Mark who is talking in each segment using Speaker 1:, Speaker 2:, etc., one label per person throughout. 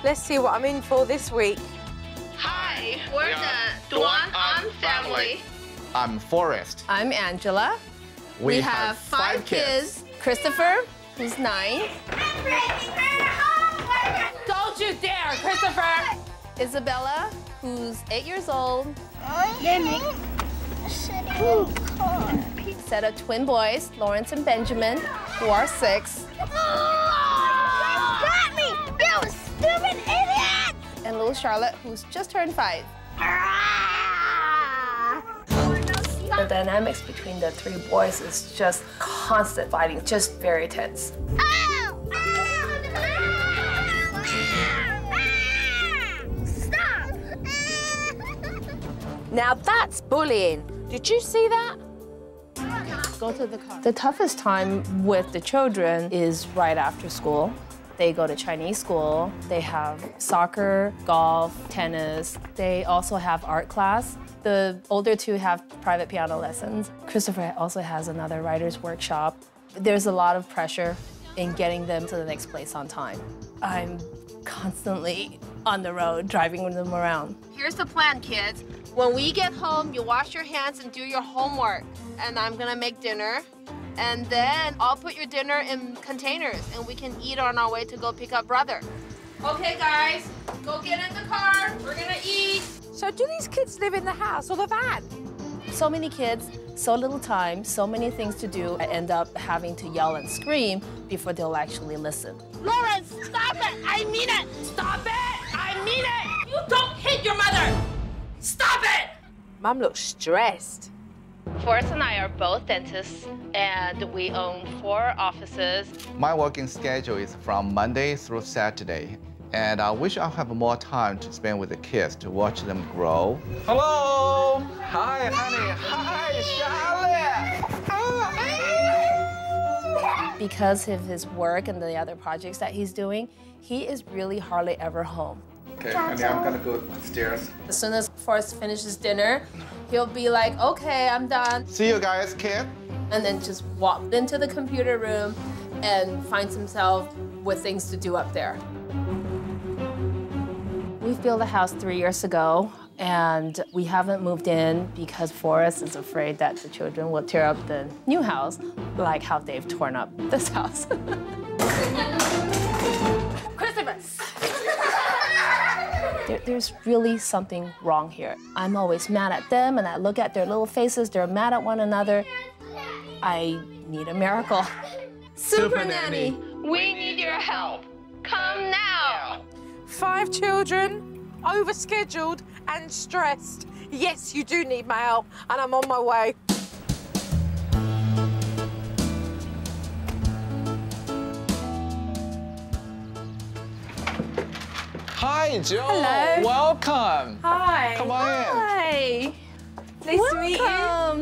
Speaker 1: Let's see what I'm in for this week.
Speaker 2: Hi, we're the Duan-Ahn Family.
Speaker 3: I'm Forrest.
Speaker 4: I'm Angela.
Speaker 3: We have 5 kids.
Speaker 4: Christopher, who's 9.
Speaker 1: Don't you dare, Christopher!
Speaker 4: Isabella, who's 8 years old. Set of twin boys, Lawrence and Benjamin, who are 6.
Speaker 5: Got me! You stupid idiot!
Speaker 4: And little Charlotte, who's just turned 5. The dynamics between the 3 boys is just constant fighting, just very tense.
Speaker 5: Stop!
Speaker 1: Now that's bullying. Did you see that?
Speaker 4: Go to the car. The toughest time with the children is right after school. They go to Chinese school. They have soccer, golf, tennis. They also have art class. The older 2 have private piano lessons. Christopher also has another writer's workshop. There's a lot of pressure in getting them to the next place on time. I'm constantly on the road, driving them around.
Speaker 2: Here's the plan, kids. When we get home, you wash your hands and do your homework. And I'm gonna make dinner. And then I'll put your dinner in containers and we can eat on our way to go pick up brother. Okay, guys, go get in the car. We're gonna eat.
Speaker 1: So do these kids live in the house or the van?
Speaker 4: So many kids, so little time, so many things to do. I end up having to yell and scream before they'll actually listen.
Speaker 5: Lawrence, stop it! I mean it!
Speaker 2: Stop it! I mean it! You don't hit your mother! Stop it!
Speaker 1: Mum looks stressed.
Speaker 4: Forrest and I are both dentists, and we own 4 offices.
Speaker 3: My working schedule is from Monday through Saturday, and I wish I have more time to spend with the kids to watch them grow. Hello! Hi, honey. Hi, Charlotte!
Speaker 4: Because of his work and the other projects that he's doing, he is really hardly ever home.
Speaker 3: Okay, honey, I'm gonna go upstairs.
Speaker 4: As soon as Forrest finishes dinner, he'll be like, okay, I'm done.
Speaker 3: See you guys, kid.
Speaker 4: And then just walk into the computer room and finds himself with things to do up there. We built a house 3 years ago, and we haven't moved in because Forrest is afraid that the children will tear up the new house, like how they've torn up this house.
Speaker 1: Christopher!
Speaker 4: There's really something wrong here. I'm always mad at them, and I look at their little faces. They're mad at one another. I need a miracle.
Speaker 3: Supernanny.
Speaker 2: We need your help. Come now.
Speaker 1: 5 children, overscheduled and stressed. Yes, you do need my help, and I'm on my way.
Speaker 3: Hi, Joe.
Speaker 1: Hello.
Speaker 3: Welcome.
Speaker 1: Hi.
Speaker 3: Come on in.
Speaker 4: Hi.
Speaker 1: Pleased to meet you.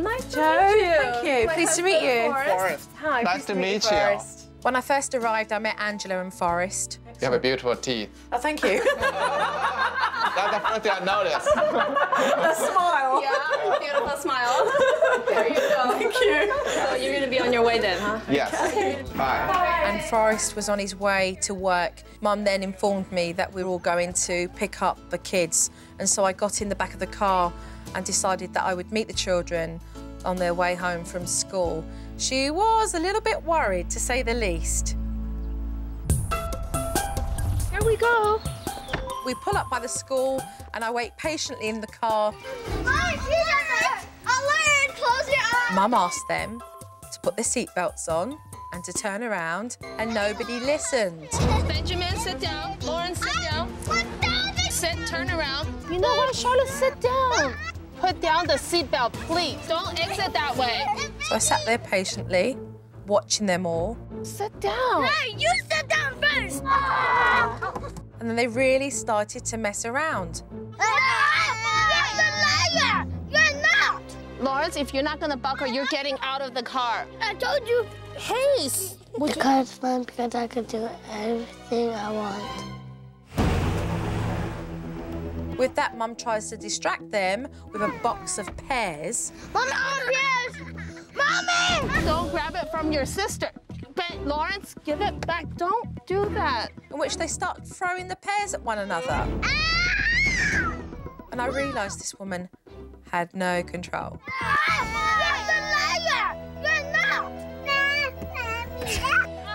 Speaker 4: Nice to
Speaker 1: Joe,
Speaker 4: meet you.
Speaker 1: thank you. Pleased to meet you.
Speaker 3: Forrest.
Speaker 4: Hi,
Speaker 3: Nice to meet you.
Speaker 4: Forrest.
Speaker 1: When I first arrived, I met Angela and Forrest.
Speaker 3: You have a beautiful teeth.
Speaker 1: Oh, thank you.
Speaker 3: That's the first thing I noticed.
Speaker 1: A smile.
Speaker 4: Yeah, beautiful smile. There you go.
Speaker 1: Thank you.
Speaker 4: So you're gonna be on your way then, huh?
Speaker 3: Yes. Bye.
Speaker 1: And Forrest was on his way to work. Mum then informed me that we were all going to pick up the kids. And so I got in the back of the car and decided that I would meet the children on their way home from school. She was a little bit worried, to say the least.
Speaker 4: Here we go.
Speaker 1: We pull up by the school and I wait patiently in the car.
Speaker 5: Close your eyes!
Speaker 1: Mum asked them to put their seatbelts on and to turn around, and nobody listened.
Speaker 2: Benjamin, sit down. Lawrence, sit down. Sit, turn around.
Speaker 4: You know what, Charlotte? Sit down. Put down the seatbelt, please.
Speaker 2: Don't exit that way.
Speaker 1: So I sat there patiently, watching them all.
Speaker 4: Sit down.
Speaker 5: Hey, you sit down first!
Speaker 1: And then they really started to mess around.
Speaker 5: You're the liar! You're not!
Speaker 2: Lawrence, if you're not gonna buckle, you're getting out of the car.
Speaker 5: I told you.
Speaker 4: Hey,
Speaker 5: Because it's fun, because I can do everything I want.
Speaker 1: With that, Mum tries to distract them with a box of pears.
Speaker 5: Mommy, yes! Mommy!
Speaker 2: Don't grab it from your sister. But Lawrence, give it back. Don't. do that.
Speaker 1: In which they start throwing the pears at one another. And I realised this woman had no control.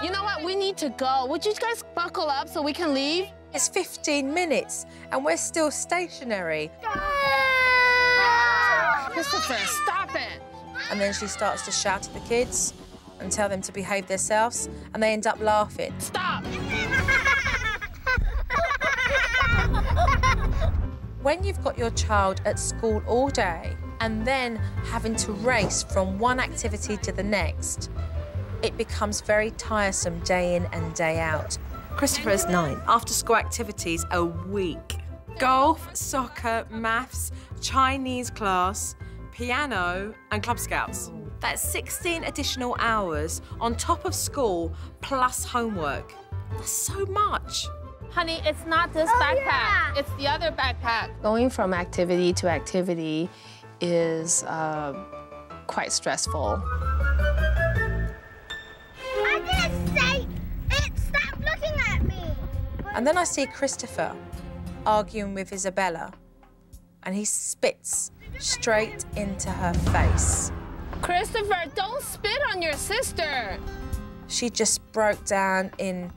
Speaker 2: You know what? We need to go. Would you guys buckle up so we can leave?
Speaker 1: It's 15 minutes and we're still stationary.
Speaker 2: Christopher, stop it.
Speaker 1: And then she starts to shout at the kids and tell them to behave themselves, and they end up laughing.
Speaker 2: Stop.
Speaker 1: When you've got your child at school all day and then having to race from one activity to the next, it becomes very tiresome day in and day out. Christopher is 9. After-school activities a week. Golf, soccer, maths, Chinese class, piano and Club Scouts. That's 16 additional hours on top of school plus homework. That's so much.
Speaker 2: Honey, it's not this backpack. Yeah. It's the other backpack.
Speaker 4: Going from activity to activity is quite stressful.
Speaker 5: I didn't say it. Stop looking at me.
Speaker 1: And then I see Christopher arguing with Isabella, and he spits straight into her face.
Speaker 2: Christopher, don't spit on your sister.
Speaker 1: She just broke down in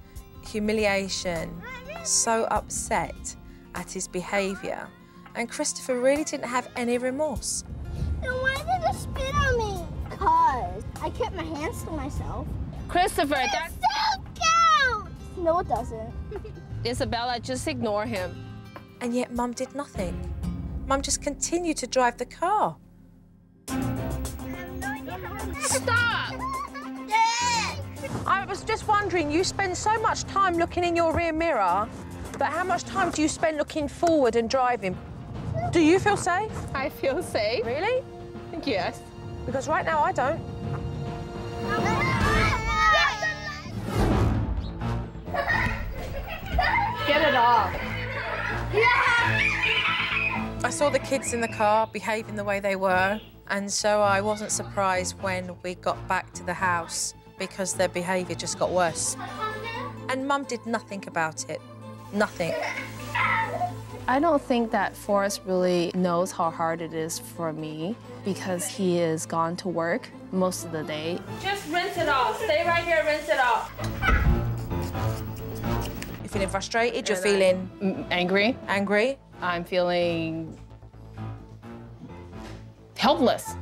Speaker 1: humiliation, so upset at his behaviour. And Christopher really didn't have any remorse.
Speaker 5: Then why did you spit on me? Because I kept my hands to myself.
Speaker 2: Christopher,
Speaker 5: It
Speaker 2: that's...
Speaker 5: still counts! No, it doesn't.
Speaker 2: Isabella, just ignore him.
Speaker 1: And yet Mum did nothing. Mum just continued to drive the car.
Speaker 2: Stop!
Speaker 1: I was just wondering, you spend so much time looking in your rear mirror, but how much time do you spend looking forward and driving? Do you feel safe?
Speaker 2: I feel safe.
Speaker 1: Really?
Speaker 2: Yes.
Speaker 1: Because right now I don't.
Speaker 2: Get it off.
Speaker 1: I saw the kids in the car behaving the way they were, and so I wasn't surprised when we got back to the house because their behaviour just got worse. And Mum did nothing about it. Nothing.
Speaker 4: I don't think that Forrest really knows how hard it is for me because he is gone to work most of the day.
Speaker 2: Just rinse it off. Stay right here, rinse it off.
Speaker 1: You're feeling frustrated, you're feeling
Speaker 4: Angry.
Speaker 1: angry.
Speaker 4: I'm feeling helpless.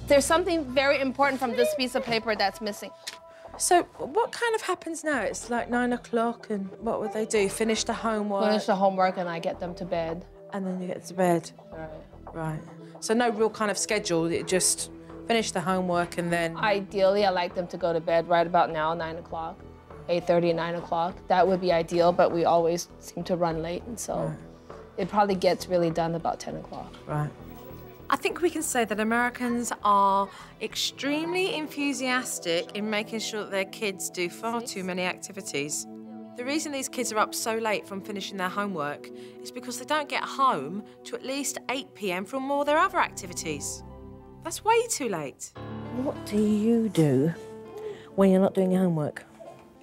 Speaker 4: There's something very important from this piece of paper that's missing.
Speaker 1: So what kind of happens now? It's like 9 o'clock, and what would they do? Finish the homework?
Speaker 4: Finish the homework and I get them to bed.
Speaker 1: And then you get to bed. Right. So no real kind of schedule, it just finish the homework and then...
Speaker 4: Ideally, I like them to go to bed right about now, 9 o'clock, 8:30, 9 o'clock. That would be ideal, but we always seem to run late, and so it probably gets really done about 10 o'clock.
Speaker 1: Right. I think we can say that Americans are extremely enthusiastic in making sure that their kids do far too many activities. The reason these kids are up so late from finishing their homework is because they don't get home to at least 8 p.m. from all their other activities. That's way too late.
Speaker 6: What do you do when you're not doing your homework?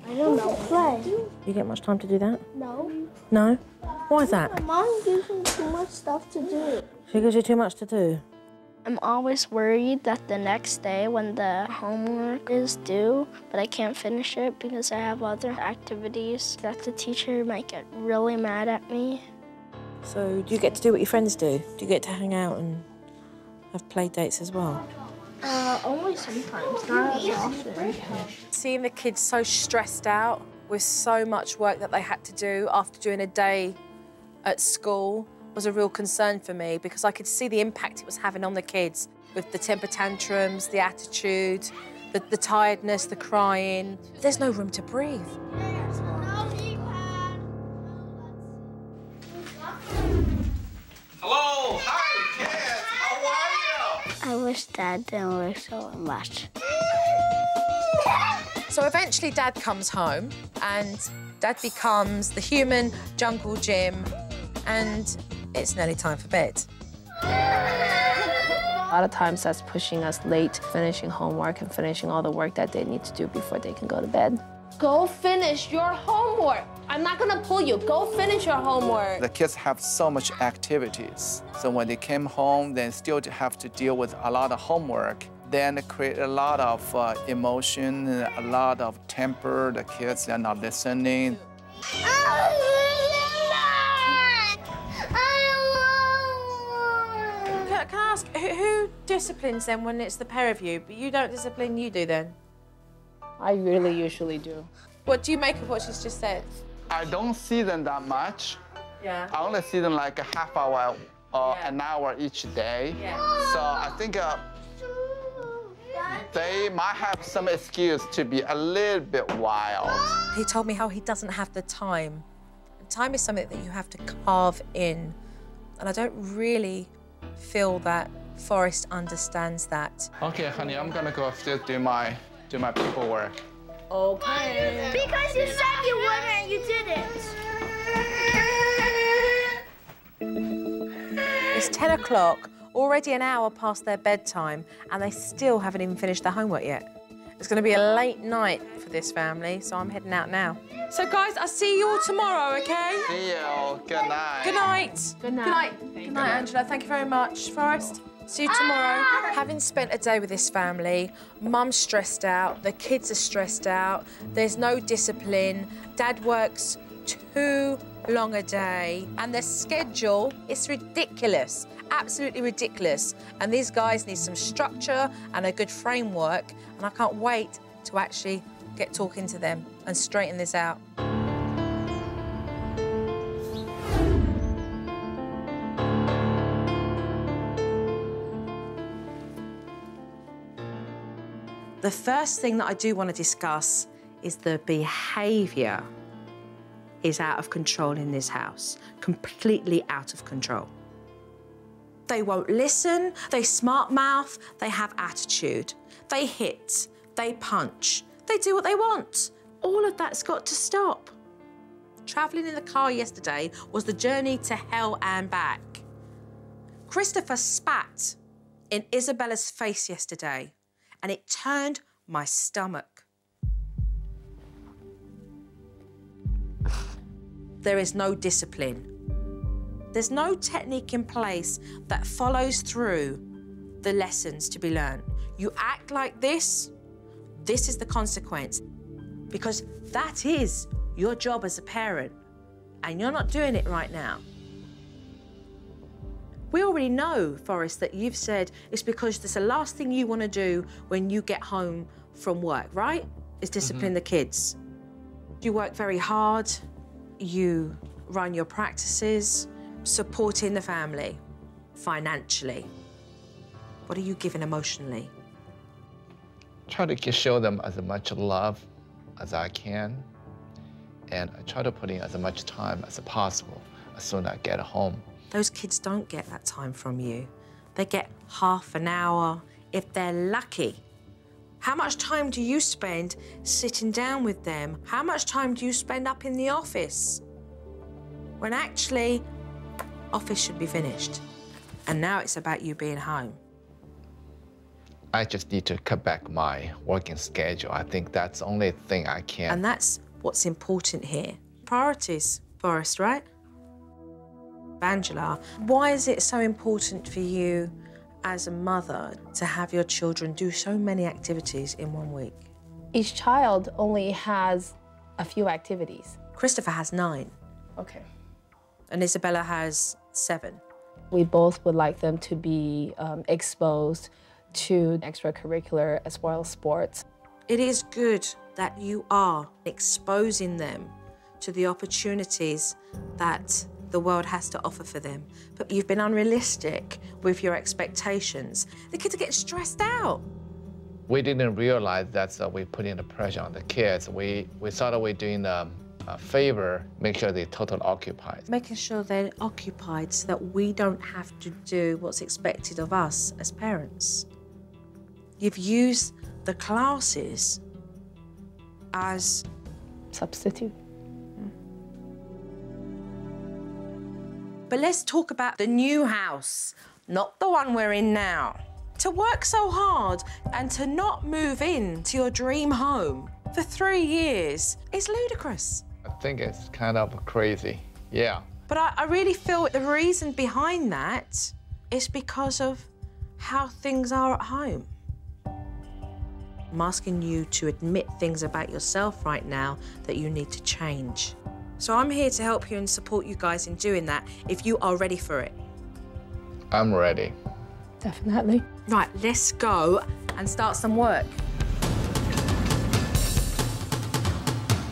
Speaker 5: I don't know. Play.
Speaker 6: You get much time to do that?
Speaker 5: No.
Speaker 6: No? Why is that?
Speaker 5: My mom gives me too much stuff to do.
Speaker 6: She gives you too much to do?
Speaker 5: I'm always worried that the next day when the homework is due, but I can't finish it because I have other activities, that the teacher might get really mad at me.
Speaker 6: So do you get to do what your friends do? Do you get to hang out and have play dates as well?
Speaker 5: Only sometimes, not as often.
Speaker 1: Seeing the kids so stressed out with so much work that they had to do after doing a day at school was a real concern for me because I could see the impact it was having on the kids with the temper tantrums, the attitude, the tiredness, the crying. There's no room to breathe.
Speaker 3: Hello, hi, kids. How are you?
Speaker 5: I wish Dad didn't work so much.
Speaker 1: So eventually Dad comes home and Dad becomes the human jungle gym and it's nearly time for bed.
Speaker 4: A lot of times that's pushing us late, finishing homework and finishing all the work that they need to do before they can go to bed. Go finish your homework. I'm not gonna pull you. Go finish your homework.
Speaker 3: The kids have so much activities. So when they came home, they still have to deal with a lot of homework. Then it create a lot of emotion, a lot of temper. The kids are not listening.
Speaker 6: Can I ask, who disciplines them when it's the pair of you, but you don't discipline, you do then?
Speaker 4: I really usually do.
Speaker 6: What do you make of what she's just said?
Speaker 3: I don't see them that much.
Speaker 6: Yeah.
Speaker 3: I only see them like a half hour or an hour each day.
Speaker 6: Yeah.
Speaker 3: So I think they might have some excuse to be a little bit wild.
Speaker 1: He told me how he doesn't have the time. And time is something that you have to carve in. And I don't really feel that Forrest understands that.
Speaker 3: Okay, honey, I'm gonna go upstairs do my paperwork.
Speaker 6: Okay.
Speaker 5: Because you said you wouldn't and you didn't.
Speaker 1: It's 10 o'clock, already an hour past their bedtime, and they still haven't even finished their homework yet. It's going to be a late night for this family, so I'm heading out now. So, guys, I'll see you all tomorrow, OK?
Speaker 3: See you. Good night.
Speaker 1: Good night.
Speaker 4: Good night.
Speaker 1: Good night. Good night, Angela. Thank you very much. Forrest, see you tomorrow. Having spent a day with this family, Mum's stressed out, the kids are stressed out, there's no discipline, Dad works too long a day, and the schedule is ridiculous, absolutely ridiculous. And these guys need some structure and a good framework, and I can't wait to actually get talking to them and straighten this out. The first thing that I do want to discuss is the behaviour is out of control in this house, completely out of control. They won't listen, they smart mouth, they have attitude, they hit, they punch, they do what they want. All of that's got to stop. Travelling in the car yesterday was the journey to hell and back. Christopher spat in Isabella's face yesterday, and it turned my stomach. There is no discipline. There's no technique in place that follows through the lessons to be learned. You act like this is the consequence, because that is your job as a parent, and you're not doing it right now. We already know, Forrest, that you've said it's because that's the last thing you want to do when you get home from work, right? Is discipline the kids. You work very hard, you run your practices, supporting the family financially. What are you giving emotionally?
Speaker 3: Try to show them as much love as I can, and I try to put in as much time as possible as soon as I get home.
Speaker 1: Those kids don't get that time from you. They get half an hour, if they're lucky. How much time do you spend sitting down with them? How much time do you spend up in the office? When actually, office should be finished. And now it's about you being home.
Speaker 3: I just need to cut back my working schedule. I think that's the only thing I can.
Speaker 1: And that's what's important here. Priorities, Forrest, right? Angela, why is it so important for you as a mother to have your children do so many activities in 1 week?
Speaker 4: Each child only has a few activities.
Speaker 1: Christopher has 9.
Speaker 4: Okay.
Speaker 1: And Isabella has 7.
Speaker 4: We both would like them to be exposed to extracurricular as well as sports.
Speaker 1: It is good that you are exposing them to the opportunities that the world has to offer for them. But you've been unrealistic with your expectations. The kids are getting stressed out.
Speaker 3: We didn't realize that we put in the pressure on the kids. We thought we're doing a favor, make sure they're totally occupied.
Speaker 1: Making sure they're occupied so that we don't have to do what's expected of us as parents. You've used the classes as
Speaker 4: Substitute.
Speaker 1: But let's talk about the new house, not the one we're in now. To work so hard and to not move in to your dream home for 3 years is ludicrous.
Speaker 3: I think it's kind of crazy, yeah.
Speaker 1: But I really feel the reason behind that is because of how things are at home. I'm asking you to admit things about yourself right now that you need to change. So I'm here to help you and support you guys in doing that if you are ready for it.
Speaker 3: I'm ready.
Speaker 4: Definitely.
Speaker 1: Right, let's go and start some work.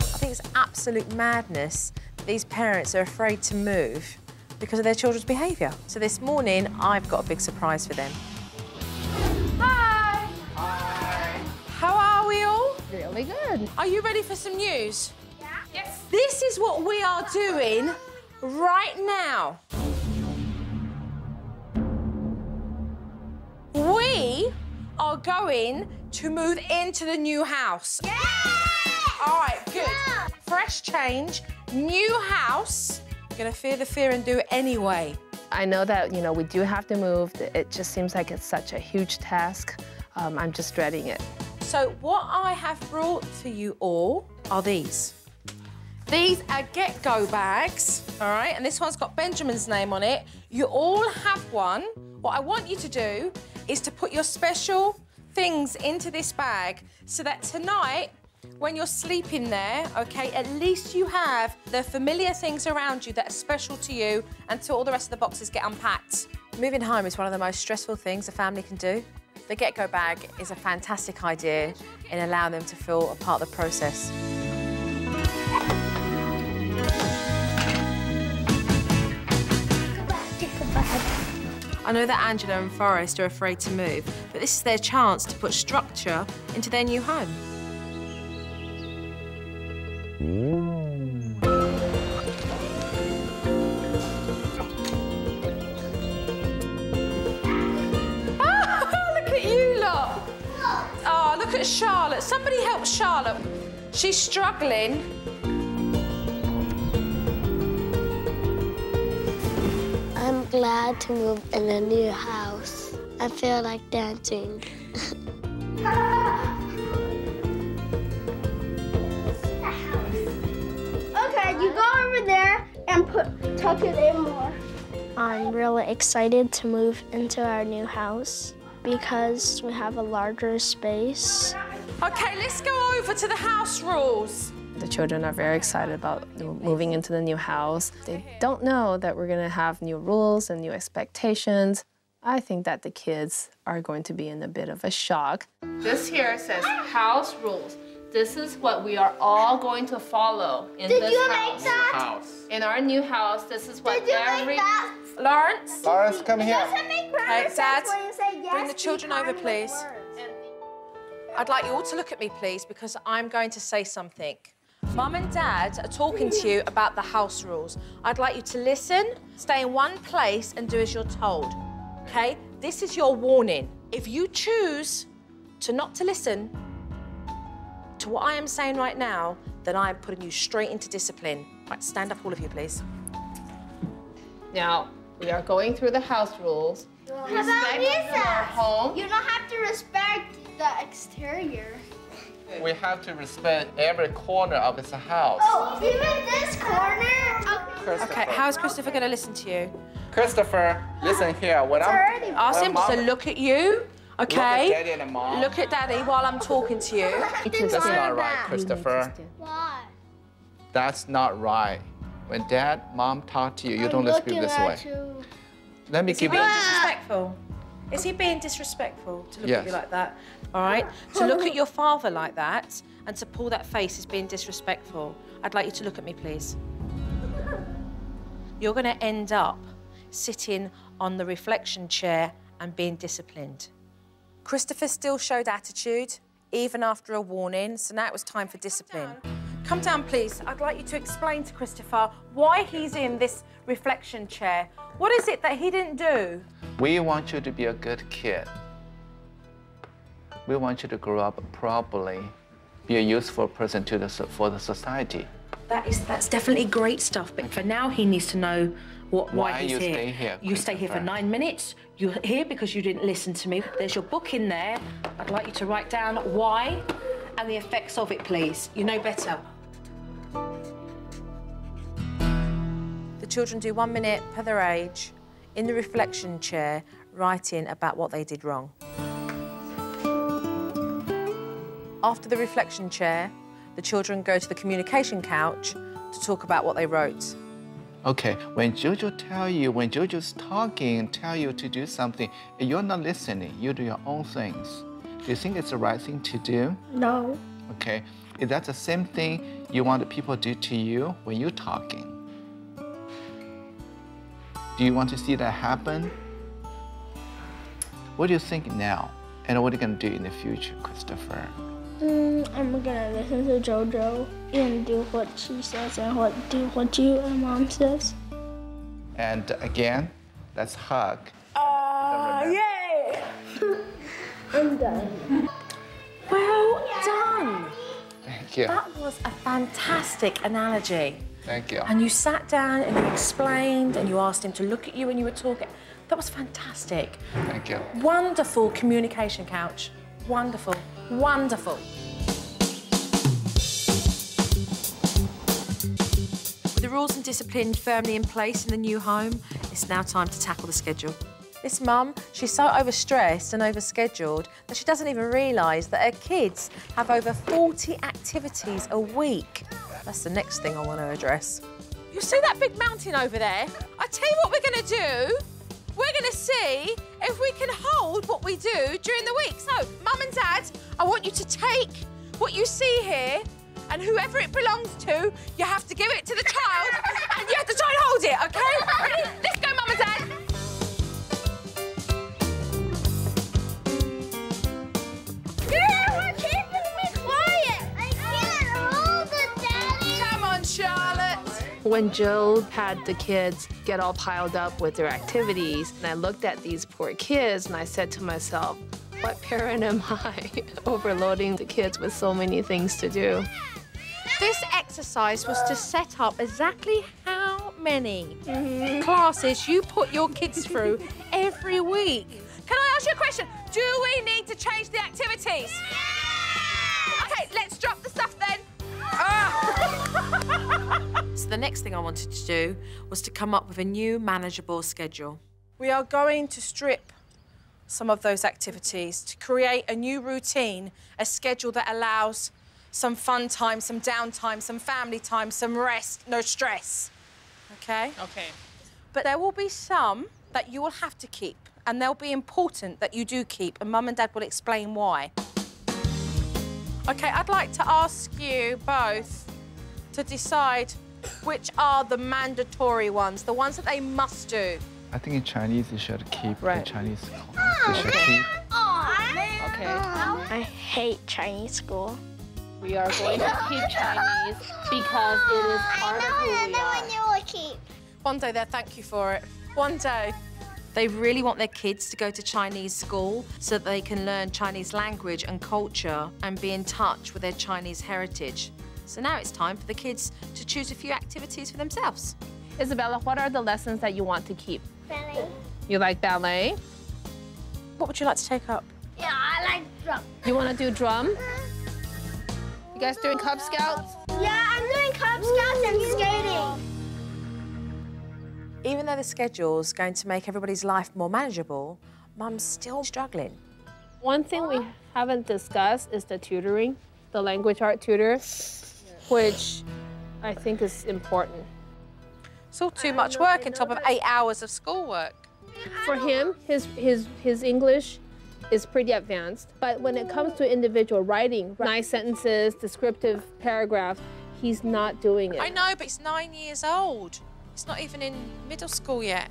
Speaker 1: I think it's absolute madness that these parents are afraid to move because of their children's behaviour. So this morning, I've got a big surprise for them. Hi! Hi! How are we all?
Speaker 4: Really good.
Speaker 1: Are you ready for some news?
Speaker 2: Yeah. Yes.
Speaker 1: This is what we are doing right now. We are going to move into the new house.
Speaker 2: Yay!
Speaker 1: All right, good.
Speaker 2: Yeah.
Speaker 1: Fresh change, new house. You're gonna fear the fear and do it anyway.
Speaker 4: I know that, you know, we do have to move. It just seems like it's such a huge task. I'm just dreading it.
Speaker 1: So what I have brought for you all are these. These are get-go bags, all right? And this one's got Benjamin's name on it. You all have one. What I want you to do is to put your special things into this bag so that tonight, when you're sleeping there, okay, at least you have the familiar things around you that are special to you until all the rest of the boxes get unpacked. Moving home is one of the most stressful things a family can do. The get-go bag is a fantastic idea in allowing them to feel a part of the process. I know that Angela and Forrest are afraid to move, but this is their chance to put structure into their new home. Look at you lot. Oh, look at Charlotte. Somebody help Charlotte. She's struggling.
Speaker 5: I'm glad to move in a new house. I feel like dancing.
Speaker 7: Okay, you go over there and tuck it in more.
Speaker 5: I'm really excited to move into our new house because we have a larger space.
Speaker 1: Okay, let's go over to the house rules.
Speaker 4: The children are very excited about moving into the new house. They don't know that we're gonna have new rules and new expectations. I think that the kids are going to be in a bit of a shock.
Speaker 2: This here says house rules. This is what we are all going to follow in this house.
Speaker 7: Did you make that?
Speaker 3: House.
Speaker 2: In our new house, this is what
Speaker 7: Did you
Speaker 2: every...
Speaker 7: make that?
Speaker 1: Lawrence?
Speaker 3: Lawrence, come here.
Speaker 7: Doesn't make
Speaker 1: Okay,
Speaker 7: sense
Speaker 1: Dad,
Speaker 7: when you say yes
Speaker 1: bring the children over,
Speaker 7: behind
Speaker 1: please.
Speaker 7: with words.
Speaker 1: I'd like you all to look at me, please, because I'm going to say something. Mum and Dad are talking to you about the house rules. I'd like you to listen, stay in one place and do as you're told, okay? This is your warning. If you choose to not to listen to what I am saying right now, then I am putting you straight into discipline. Right, stand up, all of you, please.
Speaker 2: Now, we are going through the house rules.
Speaker 7: How about
Speaker 2: Respect
Speaker 7: Lisa?
Speaker 2: your home.
Speaker 7: You don't have to respect the exterior.
Speaker 3: We have to respect every corner of this house.
Speaker 7: Oh, even this corner?
Speaker 1: Okay, how's Christopher going to listen to you?
Speaker 3: Christopher, listen here. When I'm
Speaker 1: Ask him to look at you, okay?
Speaker 3: Look at Daddy and Mom.
Speaker 1: Look at Daddy while I'm talking to you.
Speaker 3: That's not right, Christopher.
Speaker 7: Why?
Speaker 3: That's not right. When Dad, Mom talk to you, you don't speak this way. Let me
Speaker 1: Is he
Speaker 3: give you.
Speaker 1: being disrespectful? Is he being disrespectful to look at
Speaker 3: Yes.
Speaker 1: you like that? All right? To look at your father like that and to pull that face is being disrespectful. I'd like you to look at me, please. You're going to end up sitting on the reflection chair and being disciplined. Christopher still showed attitude, even after a warning, so now it was time for discipline. Come down, please. I'd like you to explain to Christopher why he's in this reflection chair. What is it that he didn't do?
Speaker 3: We want you to be a good kid. We want you to grow up properly, be a useful person for the society.
Speaker 1: That's definitely great stuff, but for now he needs to know
Speaker 8: Why he's
Speaker 3: you
Speaker 8: here.
Speaker 3: Stay here?
Speaker 8: You stay here for 9 minutes. You're here because you didn't listen to me. There's your book in there. I'd like you to write down why and the effects of it, please. You know better.
Speaker 1: The children do 1 minute per their age in the reflection chair, writing about what they did wrong. After the reflection chair, the children go to the communication couch to talk about what they wrote.
Speaker 3: Okay, when Jojo's talking, tell you to do something, you're not listening, you do your own things. Do you think it's the right thing to do?
Speaker 5: No.
Speaker 3: Okay, is that the same thing you want people to do to you when you're talking? Do you want to see that happen? What do you think now? And what are you going to do in the future, Christopher?
Speaker 5: I'm gonna listen to Jojo and do what she says and do what you and Mom says.
Speaker 3: And again, let's hug.
Speaker 8: Yay!
Speaker 5: I'm done.
Speaker 8: Well done.
Speaker 3: Thank you.
Speaker 8: That was a fantastic analogy.
Speaker 3: Thank you.
Speaker 8: And you sat down and you explained and you asked him to look at you when you were talking. That was fantastic.
Speaker 3: Thank you.
Speaker 8: Wonderful communication couch. Wonderful. Wonderful.
Speaker 1: With the rules and discipline firmly in place in the new home, it's now time to tackle the schedule. This mum, she's so overstressed and overscheduled that she doesn't even realise that her kids have over 40 activities a week. That's the next thing I want to address. You see that big mountain over there? I tell you what we're going to do. We're going to see if we can hold what we do during the week. So, Mum and Dad, I want you to take what you see here, and whoever it belongs to, you have to give it to the child, and you have to try and hold it, OK? Ready? Let's go, Mum and Dad.
Speaker 7: You're keeping me quiet. I can't hold it, Daddy.
Speaker 1: Come on, Charlotte.
Speaker 4: When Jill had the kids get all piled up with their activities, and I looked at these poor kids and I said to myself, what parent am I overloading the kids with so many things to do?
Speaker 1: This exercise was to set up exactly how many classes you put your kids through every week. Can I ask you a question? Do we need to change the activities? Yeah! OK, let's drop the stuff then. So the next thing I wanted to do was to come up with a new manageable schedule. We are going to strip some of those activities to create a new routine, a schedule that allows some fun time, some downtime, some family time, some rest, no stress. OK?
Speaker 4: Okay.
Speaker 1: But there will be some that you will have to keep, and they'll be important that you do keep, and Mum and Dad will explain why. OK, I'd like to ask you both to decide which are the mandatory ones, the ones that they must do.
Speaker 3: I think in Chinese, you should keep the Chinese class. You should
Speaker 5: Okay.
Speaker 3: keep.
Speaker 4: Okay.
Speaker 5: I hate Chinese school.
Speaker 4: We are going to keep Chinese because it is part of who we are.
Speaker 7: You will keep.
Speaker 1: One day they'll thank you for it. One day. They really want their kids to go to Chinese school so that they can learn Chinese language and culture and be in touch with their Chinese heritage. So now it's time for the kids to choose a few activities for themselves.
Speaker 4: Isabella, what are the lessons that you want to keep?
Speaker 7: Ballet.
Speaker 4: You like ballet?
Speaker 1: What would you like to take up?
Speaker 7: Yeah, I like drum.
Speaker 4: You want to do drum? You guys doing Cub Scouts?
Speaker 7: Yeah, I'm doing Cub Scouts and skating.
Speaker 1: Even though the schedule's going to make everybody's life more manageable, Mum's still struggling.
Speaker 4: One thing we haven't discussed is the tutoring, the language art tutor, which I think is important.
Speaker 1: It's all too much work on top of 8 hours of schoolwork.
Speaker 4: For him, his English is pretty advanced, but when it comes to individual writing, nice sentences, descriptive paragraphs, he's not doing it.
Speaker 1: I know, but he's 9 years old. He's not even in middle school yet.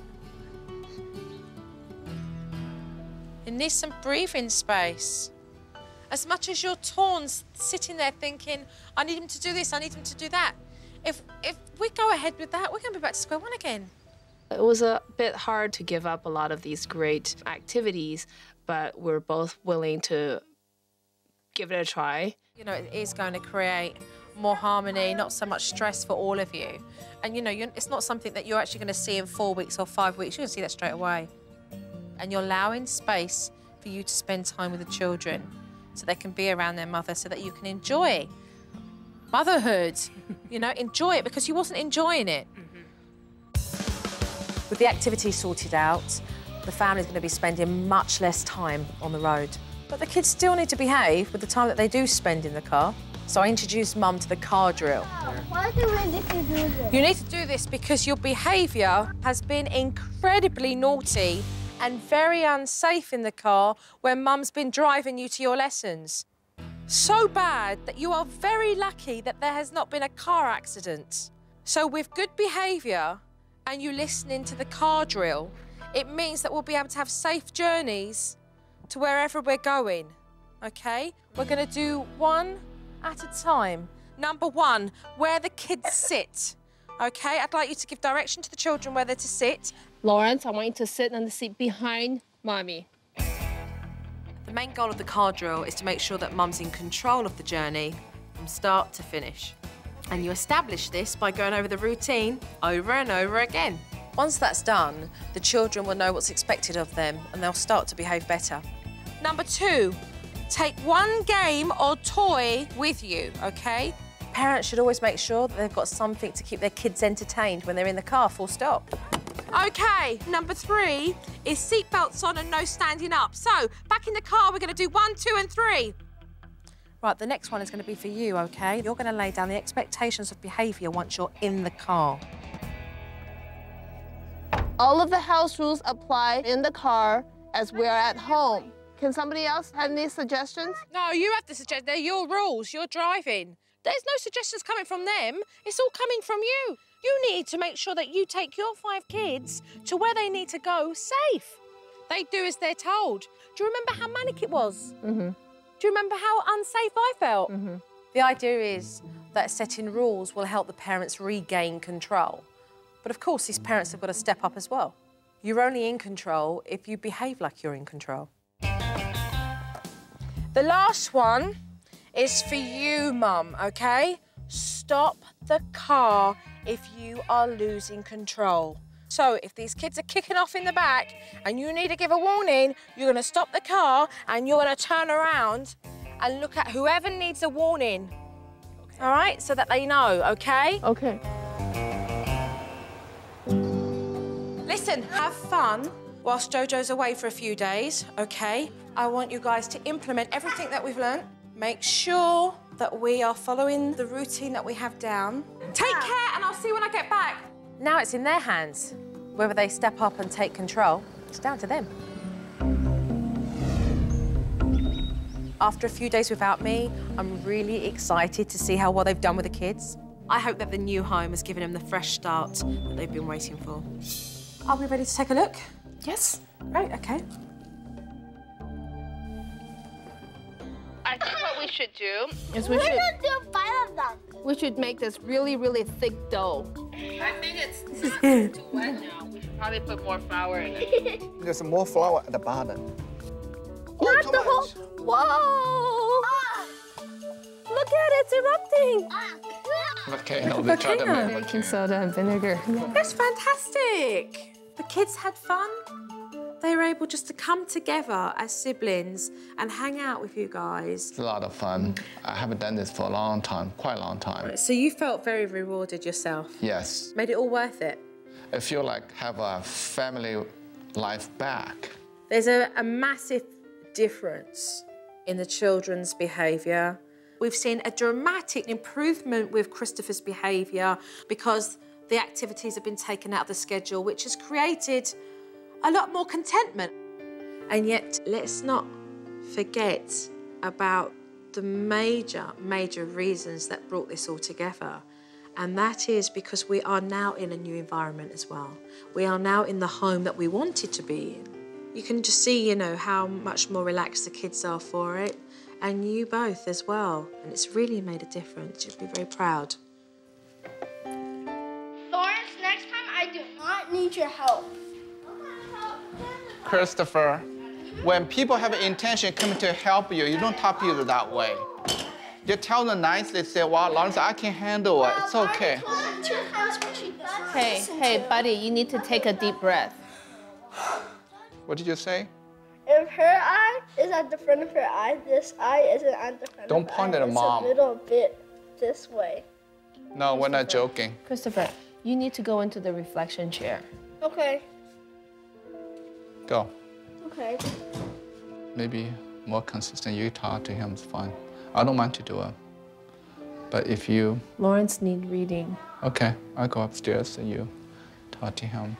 Speaker 1: He needs some breathing space. As much as you're torn, sitting there thinking, I need him to do this, I need him to do that. If we go ahead with that, we're going to be back to square one again.
Speaker 4: It was a bit hard to give up a lot of these great activities, but we're both willing to give it a try.
Speaker 1: You know, it is going to create more harmony, not so much stress for all of you. And, you know, it's not something that you're actually going to see in 4 weeks or 5 weeks. You're going to see that straight away. And you're allowing space for you to spend time with the children so they can be around their mother, so that you can enjoy motherhood. You know, enjoy it, because you wasn't enjoying it. With the activities sorted out, the family's going to be spending much less time on the road. But the kids still need to behave with the time that they do spend in the car. So I introduced Mum to the car drill.
Speaker 7: Why do we need to do this?
Speaker 1: You need to do this because your behaviour has been incredibly naughty and very unsafe in the car when Mum's been driving you to your lessons. So bad that you are very lucky that there has not been a car accident. So with good behaviour and you listening to the car drill, it means that we'll be able to have safe journeys to wherever we're going, OK? We're going to do one at a time. Number 1, where the kids sit, OK? I'd like you to give direction to the children where they're to sit.
Speaker 2: Lawrence, I want you to sit on the seat behind Mommy.
Speaker 1: The main goal of the car drill is to make sure that Mum's in control of the journey from start to finish. And you establish this by going over the routine over and over again. Once that's done, the children will know what's expected of them and they'll start to behave better. Number 2, take one game or toy with you, OK? Parents should always make sure that they've got something to keep their kids entertained when they're in the car, full stop. OK, number 3 is seatbelts on and no standing up. So, back in the car, we're going to do 1, 2 and 3. Right, the next one is going to be for you, OK? You're going to lay down the expectations of behaviour once you're in the car.
Speaker 2: All of the house rules apply in the car as we're at home. Can somebody else have any suggestions?
Speaker 1: No, you have to suggest. They're your rules. You're driving. There's no suggestions coming from them. It's all coming from you. You need to make sure that you take your 5 kids to where they need to go safe. They do as they're told. Do you remember how manic it was? Mm-hmm. Do you remember how unsafe I felt? Mm-hmm. The idea is that setting rules will help the parents regain control. But of course, these parents have got to step up as well. You're only in control if you behave like you're in control. The last one is for you, Mum, OK? Stop the car if you are losing control. So if these kids are kicking off in the back and you need to give a warning, you're going to stop the car and you're going to turn around and look at whoever needs a warning. Okay. All right? So that they know, OK?
Speaker 2: Okay.
Speaker 1: Listen, have fun whilst Jojo's away for a few days, OK? I want you guys to implement everything that we've learnt. Make sure that we are following the routine that we have down. Take care, and I'll see you when I get back. Now it's in their hands. Whether they step up and take control, it's down to them. After a few days without me, I'm really excited to see how well they've done with the kids. I hope that the new home has given them the fresh start that they've been waiting for. Are we ready to take a look? Yes. Great, OK.
Speaker 2: I think what we should do is
Speaker 7: We're gonna do 5 of them.
Speaker 2: we should make this really, really thick dough. I think it's too wet now. We should probably put more flour in it.
Speaker 3: There's more flour at the bottom.
Speaker 7: Not the whole.
Speaker 2: Whoa! Look at it, it's erupting.
Speaker 3: Volcano, they try to make
Speaker 2: Baking soda and vinegar.
Speaker 1: That's fantastic. The kids had fun. They were able just to come together as siblings and hang out with you guys.
Speaker 3: It's a lot of fun. I haven't done this for a long time, quite a long time.
Speaker 1: So you felt very rewarded yourself?
Speaker 3: Yes.
Speaker 1: Made it all worth it?
Speaker 3: I feel like have a family life back.
Speaker 1: There's a massive difference in the children's behaviour. We've seen a dramatic improvement with Christopher's behaviour because the activities have been taken out of the schedule, which has created a lot more contentment. And yet, let's not forget about the major reasons that brought this all together. And that is because we are now in a new environment as well. We are now in the home that we wanted to be in. You can just see, you know, how much more relaxed the kids are for it, and you both as well. And it's really made a difference. You'll be very proud.
Speaker 7: Lawrence, next time I do not need your help.
Speaker 3: Christopher, when people have an intention coming to help you, you don't talk to you that way. You tell them nicely, say, well, Lawrence, I can handle it. It's okay.
Speaker 4: Hey, buddy, you need to take a deep breath.
Speaker 3: What did you say?
Speaker 7: If her eye is at the front of her eye, this eye isn't at the front
Speaker 3: Don't
Speaker 7: of her
Speaker 3: point
Speaker 7: eye.
Speaker 3: at Mom.
Speaker 7: It's a little bit this way.
Speaker 3: No, we're not joking.
Speaker 4: Christopher, you need to go into the reflection chair.
Speaker 7: Okay.
Speaker 3: Go.
Speaker 7: Okay.
Speaker 3: Maybe more consistent. You talk to him, it's fine. I don't mind to do it. But if you...
Speaker 4: Lawrence needs reading.
Speaker 3: Okay, I'll go upstairs and you talk to him.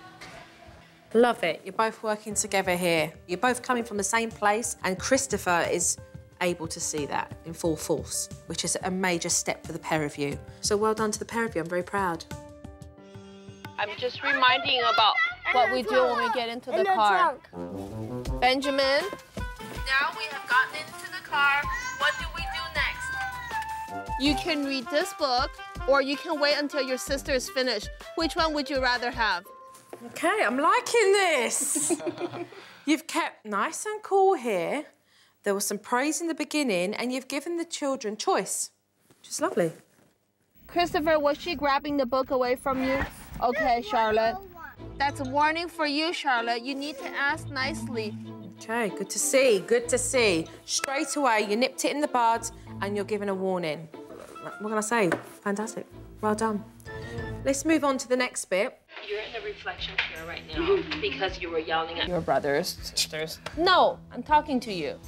Speaker 1: Love it. You're both working together here. You're both coming from the same place, and Christopher is able to see that in full force, which is a major step for the pair of you. So well done to the pair of you. I'm very proud.
Speaker 2: I'm just reminding you about
Speaker 4: What we do when we get into the car.
Speaker 2: Benjamin. Now we have gotten into the car. What do we do next? You can read this book, or you can wait until your sister is finished. Which one would you rather have?
Speaker 1: Okay, I'm liking this. You've kept nice and cool here. There was some praise in the beginning, and you've given the children choice, which is lovely.
Speaker 2: Christopher, was she grabbing the book away from you? Okay, Charlotte. That's a warning for you, Charlotte. You need to ask nicely.
Speaker 1: Okay, good to see, good to see. Straight away, you nipped it in the bud, and you're given a warning. What can I say? Fantastic. Well done. Let's move on to the next bit.
Speaker 8: You're in the reflection chair right now because you were yelling at
Speaker 4: Your brothers, sisters. No, I'm talking to you.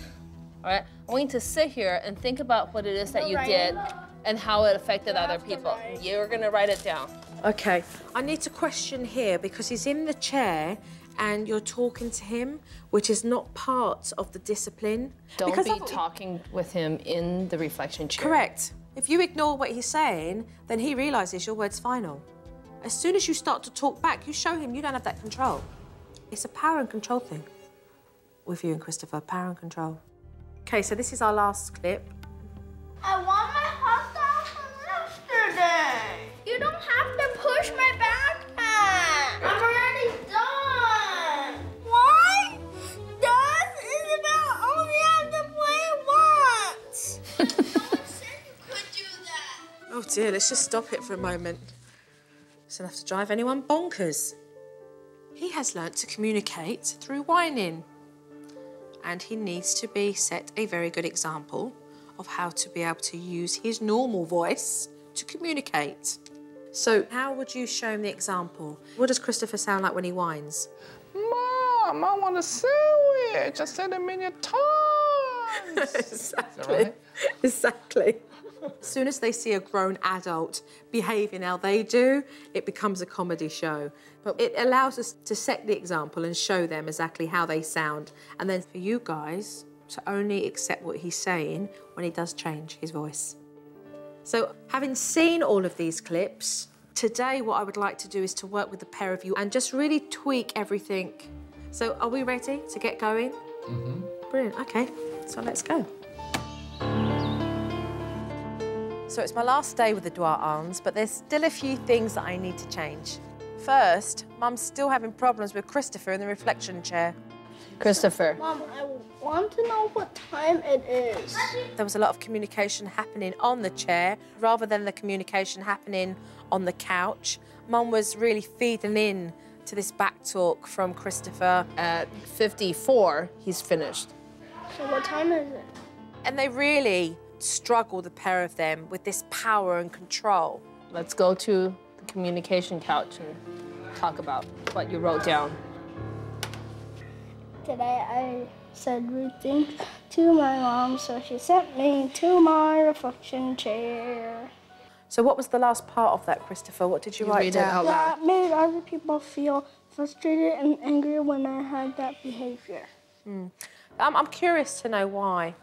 Speaker 4: All right? I want you to sit here and think about what it is that you did and how it affected other people. You're gonna write it down.
Speaker 1: Okay, I need to question here because he's in the chair and you're talking to him, which is not part of the discipline.
Speaker 4: Don't
Speaker 1: because
Speaker 4: be talking with him in the reflection chair.
Speaker 1: Correct. If you ignore what he's saying, then he realises your word's final. As soon as you start to talk back, you show him you don't have that control. It's a power and control thing with you and Christopher, power and control. Okay, so this is our last clip.
Speaker 7: I want my hot dog from yesterday. You don't have to push my backpack. I'm already done. Why? Done is about only have to play once. No one said you could do that.
Speaker 1: Oh dear, let's just stop it for a moment. It's enough to drive anyone bonkers. He has learnt to communicate through whining. And he needs to be set a very good example of how to be able to use his normal voice to communicate. So how would you show him the example? What does Christopher sound like when he whines?
Speaker 3: Mom, I want a sandwich. I said a million times.
Speaker 1: Exactly.
Speaker 3: Right?
Speaker 1: Exactly. As soon as they see a grown adult behaving how they do, it becomes a comedy show. But it allows us to set the example and show them exactly how they sound. And then for you guys to only accept what he's saying when he does change his voice. So having seen all of these clips, today what I would like to do is to work with the pair of you and just really tweak everything. So are we ready to get going?
Speaker 3: Mm-hmm.
Speaker 1: Brilliant, okay, so let's go. So it's my last day with the Duan-Ahns, but there's still a few things that I need to change. First, Mum's still having problems with Christopher in the reflection chair.
Speaker 4: Christopher.
Speaker 7: Mom, I want to know what time it is.
Speaker 1: There was a lot of communication happening on the chair rather than the communication happening on the couch. Mum was really feeding in to this back talk from Christopher.
Speaker 4: At 54, he's finished.
Speaker 7: So what time is it?
Speaker 1: And they really struggle, the pair of them, with this power and control.
Speaker 4: Let's go to the communication couch and talk about what you wrote down.
Speaker 7: Today I said rude things to my mom, so she sent me to my reflection chair.
Speaker 1: So what was the last part of that, Christopher? What did you write
Speaker 4: read it
Speaker 1: down?
Speaker 4: out loud.
Speaker 7: That made other people feel frustrated and angry when I had that behavior.
Speaker 1: I'm curious to know why.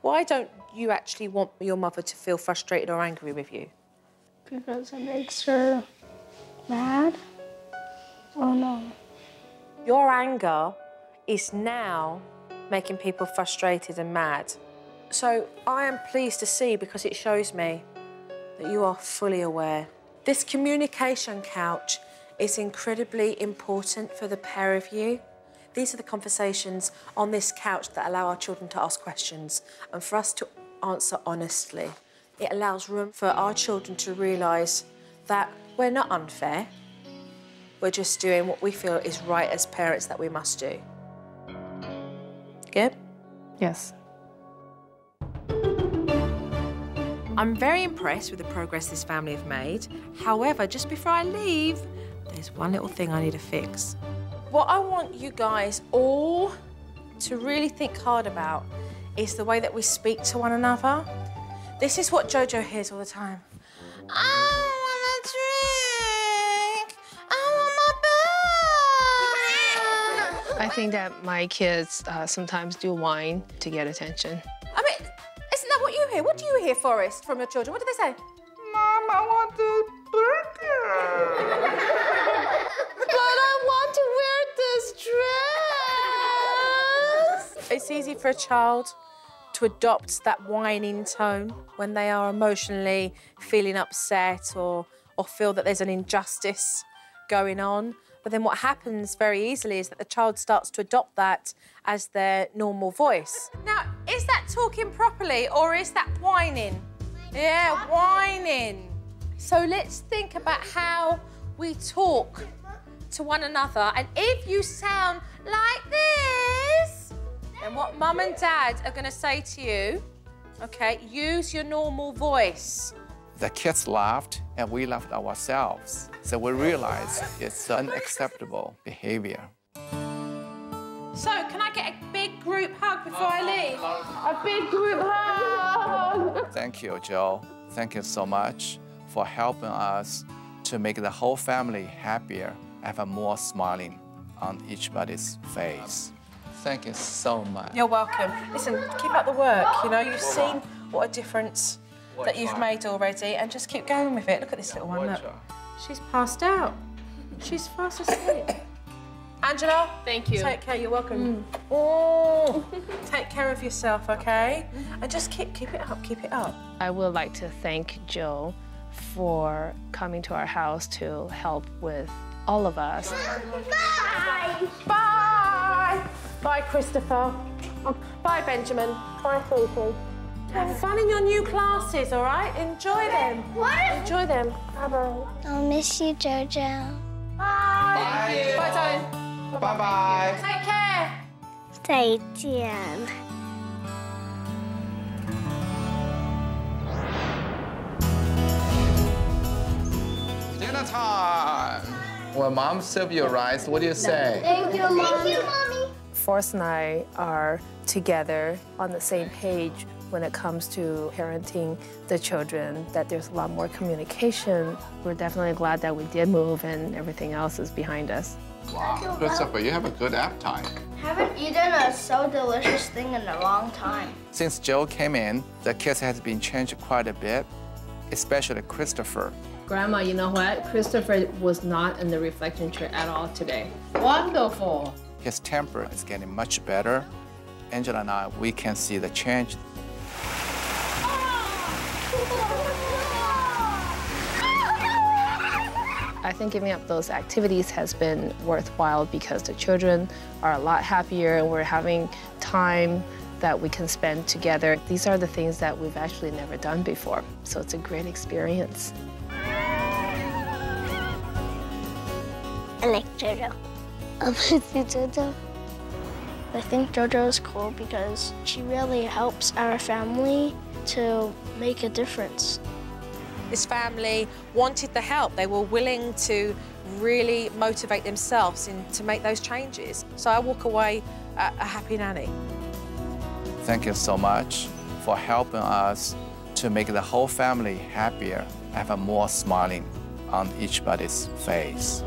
Speaker 1: Why don't you actually want your mother to feel frustrated or angry with you?
Speaker 7: Because it makes her mad. Oh no.
Speaker 1: Your anger is now making people frustrated and mad. So I am pleased to see, because it shows me that you are fully aware. This communication couch is incredibly important for the pair of you. These are the conversations on this couch that allow our children to ask questions and for us to answer honestly.
Speaker 6: It allows room for our children to realise that we're not unfair. We're just doing what we feel is right as parents that we must do. Good?
Speaker 4: Yes.
Speaker 6: I'm very impressed with the progress this family have made. However, just before I leave, there's one little thing I need to fix. What I want you guys all to really think hard about is the way that we speak to one another. This is what Jojo hears all the time. I want a drink. I want my bag.
Speaker 4: I think that my kids sometimes do whine to get attention.
Speaker 6: I mean, isn't that what you hear? What do you hear, Forrest, from your children? What do they say?
Speaker 3: Mom, I want the burger.
Speaker 6: But I want to wear this dress. It's easy for a child to adopt that whining tone when they are emotionally feeling upset or feel that there's an injustice going on. But then what happens very easily is that the child starts to adopt that as their normal voice. Now, is that talking properly or is that whining? Yeah, whining. So let's think about how we talk to one another. And if you sound like this, then what Mum and Dad are going to say to you, OK, use your normal voice.
Speaker 3: The kids laughed and we laughed ourselves. So we realized it's unacceptable behavior.
Speaker 6: So, can I get a big group hug before I leave? A big group hug!
Speaker 3: Thank you, Joe. Thank you so much for helping us to make the whole family happier, have a more smiling on each body's face. Thank you so much.
Speaker 6: You're welcome. Listen, keep up the work. You know, you've seen what a difference that you've made already, and just keep going with it. Look at this little one, look. She's passed out. She's fast asleep. Angela?
Speaker 4: Thank you.
Speaker 6: Take care, you're welcome. Oh, take care of yourself, okay? And just keep it up, keep it up.
Speaker 4: I would like to thank Joe for coming to our house to help with all of us.
Speaker 7: Bye!
Speaker 6: Bye! Bye, Christopher. Bye, Benjamin. Bye, Sophie. Have fun in your new classes, all right? Enjoy them.
Speaker 7: What?
Speaker 6: Enjoy them. Bye-bye.
Speaker 5: I'll miss you, Jojo.
Speaker 6: Bye. Bye, darling.
Speaker 3: Bye-bye.
Speaker 6: Take care.
Speaker 5: 再见。
Speaker 3: Dinner time. When Mom serves you rice, what do you say?
Speaker 7: Thank you, Mommy. Thank you, Mommy.
Speaker 4: Forrest and I are together on the same page when it comes to parenting the children, that there's a lot more communication. We're definitely glad that we did move and everything else is behind us.
Speaker 3: Wow, Christopher, you have a good appetite.
Speaker 7: Haven't eaten a so delicious thing in a long time.
Speaker 3: Since Joe came in, the kids has been changed quite a bit, especially Christopher.
Speaker 4: Grandma, you know what? Christopher was not in the reflection chair at all today.
Speaker 9: Wonderful.
Speaker 3: His temper is getting much better. Angela and I, we can see the change.
Speaker 4: I think giving up those activities has been worthwhile because the children are a lot happier and we're having time that we can spend together. These are the things that we've actually never done before, so it's a great experience.
Speaker 5: I like Jojo. I miss you, Jojo. I think Jojo is cool because she really helps our family to make a difference.
Speaker 1: This family wanted the help. They were willing to really motivate themselves to make those changes. So I walk away a happy nanny.
Speaker 3: Thank you so much for helping us to make the whole family happier, have a more smiling on each body's face.